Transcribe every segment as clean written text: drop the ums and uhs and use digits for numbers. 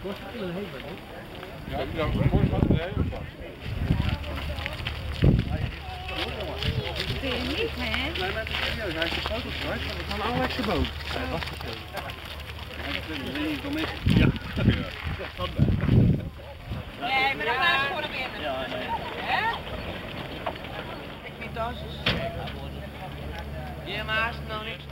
Ja, die zou het mooi van de hele pas. Vind je niet, hè? Nee, maar serieus, hij heeft de foto's gemaakt van de allerlekste boot. Hij was gespeeld. Ja. Nee, maar dan gaan ze gewoon naar binnen. Ja, nee. Hè? Ik vind dat zo. Ja, maar als het nou niks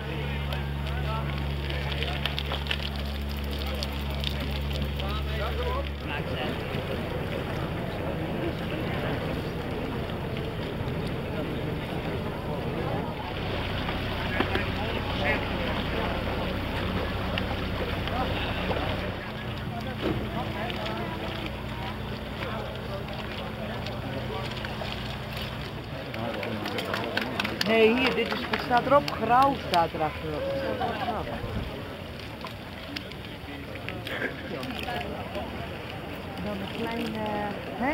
Nee, hier, dit is, het staat erop, grauw staat er achterop. Dan een klein, hè?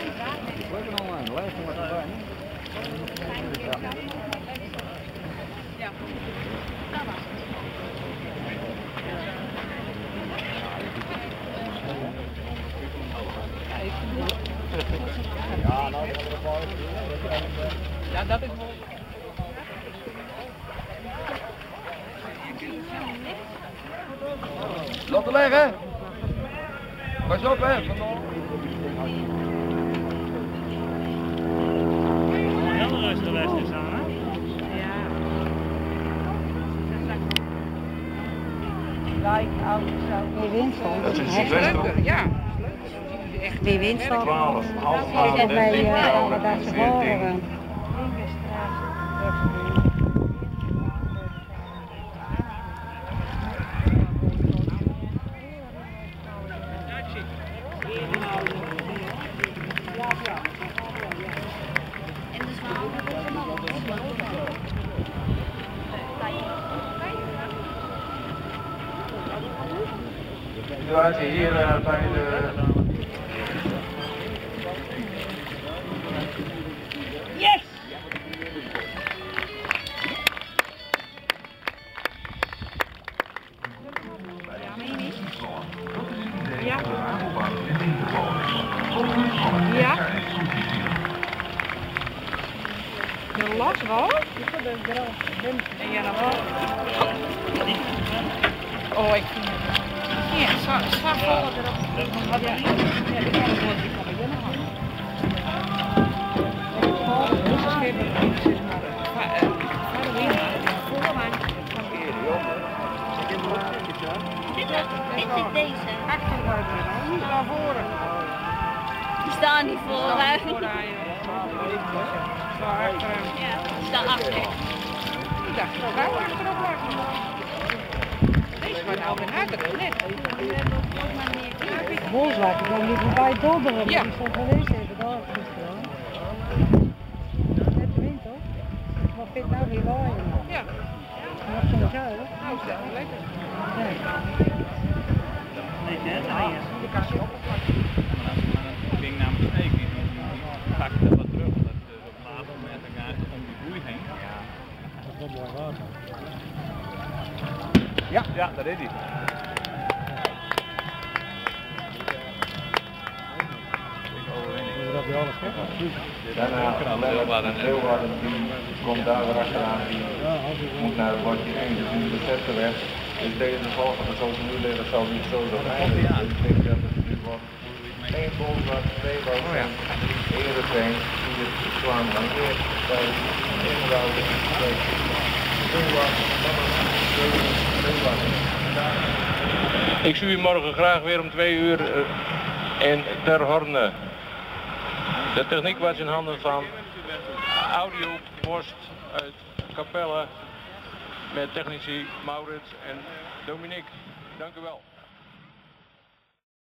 Ik wil er al aan, lijf maar erbij. Ja. Ja, nou, Ja, dat is wel. Laten leggen. Pas op, hè. heel rustig geweest is aan, hè? Ja. Like, oud, zo. Wie wint van? Dat is Leuk, ja. Wie wint van? 12, half En wij daar ze horen. situatie hier bij de... Yes! Ja. Ja. De las wel? En ja, dan wel. Oh, ik vind het. Ja, sta vallen erop. Wat ja, ik kan het wel die kan beginnen gaan. Dus het geeft me precies maar voorlijn. Ik zit deze. Achteruit, naar voren. Die staan niet vooruit. Sta achteruit. Ja, die staan achter. Ik dacht dat wij achterop waren. Deze was nou benaderd, net. Bolswijk, ik kwam niet voorbij Dobberen, Ja. die is al geweest even daar gisteren. Net de wind toch? Maar vind nou weer waaien. Ja, Nog zo'n zuil. nou is dat wel lekker. Nee, net, nee. Je kan ze oppervlakte. Ik ging namelijk steken, die pakte wat terug, omdat ze op het laatste moment om die boei heen. Ja. Dat is wel mooi water. Ja, daar is hij. Dat je alles kent. Daarna Leeuwarden die komt daar weer achteraan, die moet naar het bordje 1, dus in de Bezettenweg. Dus deze volgende zoals nu liggen zal niet zo zijn. Dus ik denk dat het nu wordt 1 Bolsward, 2 Boven, Heerenveen, 4 Zwaanland, 1 bij Inwouden, 2 Zeewaard, 2 Ik zie u morgen graag weer om 2 uur in Ter Horne. De techniek was in handen van Audio Post uit Capelle met technici Maurits en Dominique. Dank u wel.